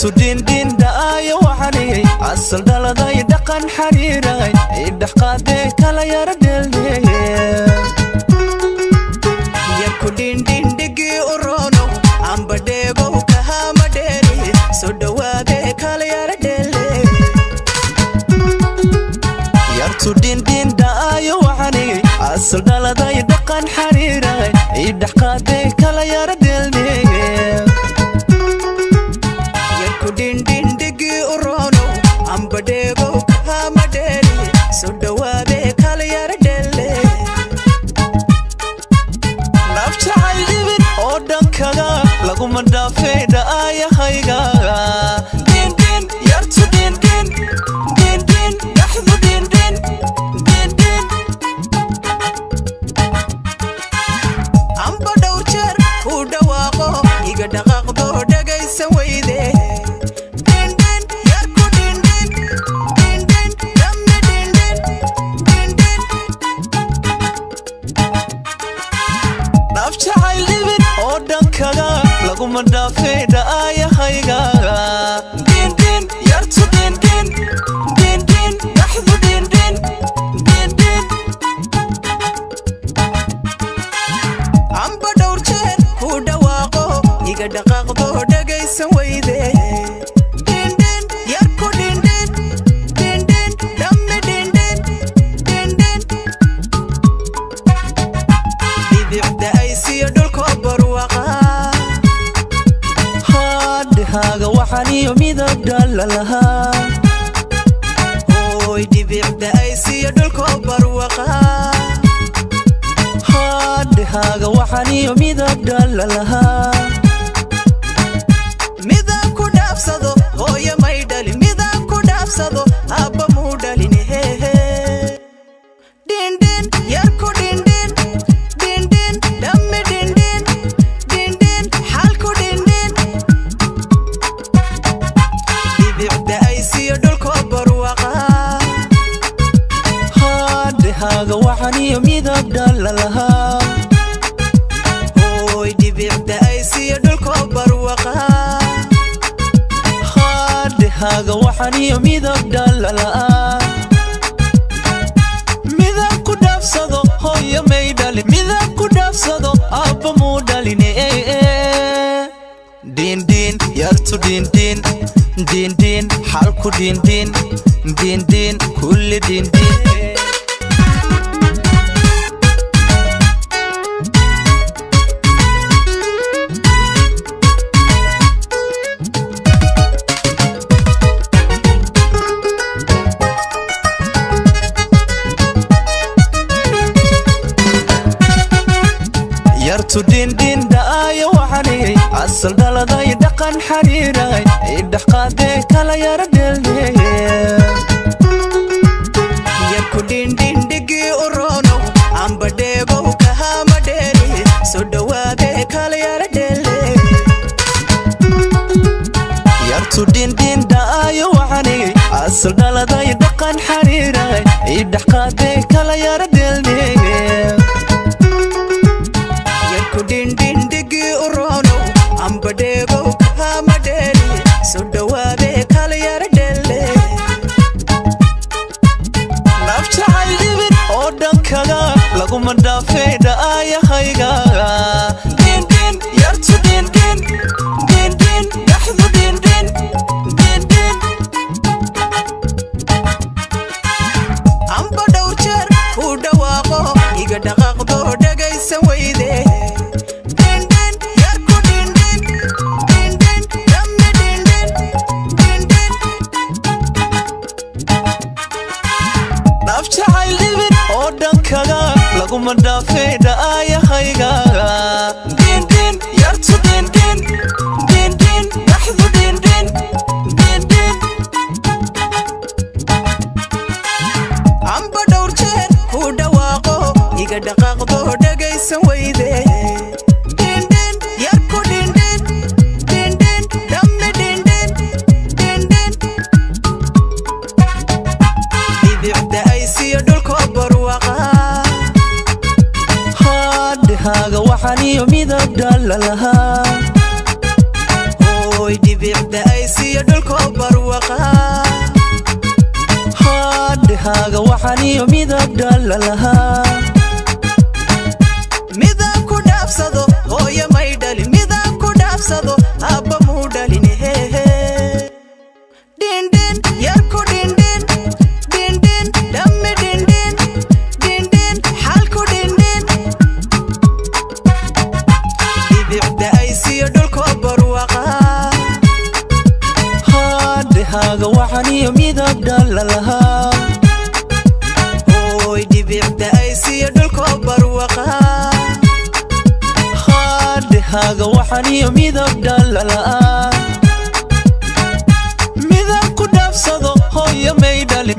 yartu din daayo waxani asal daladay dhaqan xariiray idhax qaadee kala yara dheelnee yarku din dhigi urono amba dheego kahama dheeri soo dhawaadee kala yara dheelnee yartu din daayo waxani asal daladay dhaqan xariiray idhax qaadee kala yara dheelnee Ambadego kamadeli so dawaade kala yara delle nafta livin odankaga lagu madafeeda ayahayga din yartu din yaxdu din amba dhowrjeer ku dhawaaqo iga dhaqaaqdo dhagaysan weyde lagu madafeeda ayahayga din yartu din yaxdu din amba dhowrjeer ku dhawaaqo iga dhaqaaqdo dhagaysan weyde yarku din dhamme dhibicda ay siyo dhulko barwaqa haga waxaniyo midab dhalalaha hoy dhibicda ay siyo dhulko barwaqa haga waxaniyo midab dhalalaha midab ku dhaafsado hooyo may dhalin midab ku dhaafsado abba muu dhalin din yarku din dhamme din xalku din dhibicda ay siyo dhulko barwaqa haga waxaniyo midab dhalalaha hoy dhibicda ay siyo dhulko barwaqa haga waxaniyo midab dhalalaha midab ku dhaafsado hooyo may dhalin midab ku dhaafsado abba muu dhalin din yartu din xalku din kulli din yartu din daayo waxani asal daladay dhaqan xariiray idhax qaadee kala yara dheelnee yarku din dhigi urono amba dheego kahama dheeri soo dhawaadee kala yara dheelnee yartu din daayo waxani asal daladay dhaqan xariiray idhax qaadee kala yara dheelnee din digi urono amba dheego kahama dheeri soo dhawaadee kala yara dheelle nafta livin odankaga lagu madafeeda ayahayga din yartu din yaxdu din amba dhowrjeer ku dhawaaqo iga dhaqaaqdo dhagaysan weyde lagu madafeeda ayahayga din yartu din yaxdu din amba dhowrjeer ku dhawaaqo iga dhaqaaqdo dhagaysan weyde yarku din dhamme dhibicda ay siyo dhulko barwaqa haga waxaniyo midab dhalalaha هوي دبيعدا أيسي دولكو برواقا هاد هاغا وحانيو ميداب دلالها ميداب كو دافسادو هوي مايدالي ميداب كو دافسادو أبا مودالي نهيه دين دين ياركو دين دين دين دين دمي دين دين دين دين حالكو دين دين دبيعدا أيسي دولكو برواقا هاغا وحانيو ميداب دلالها هوي دبيعدا أيسي دولكو برواقا هاغا وحانيو ميداب دلالها ميداب كو دافسادو هوي مايدالي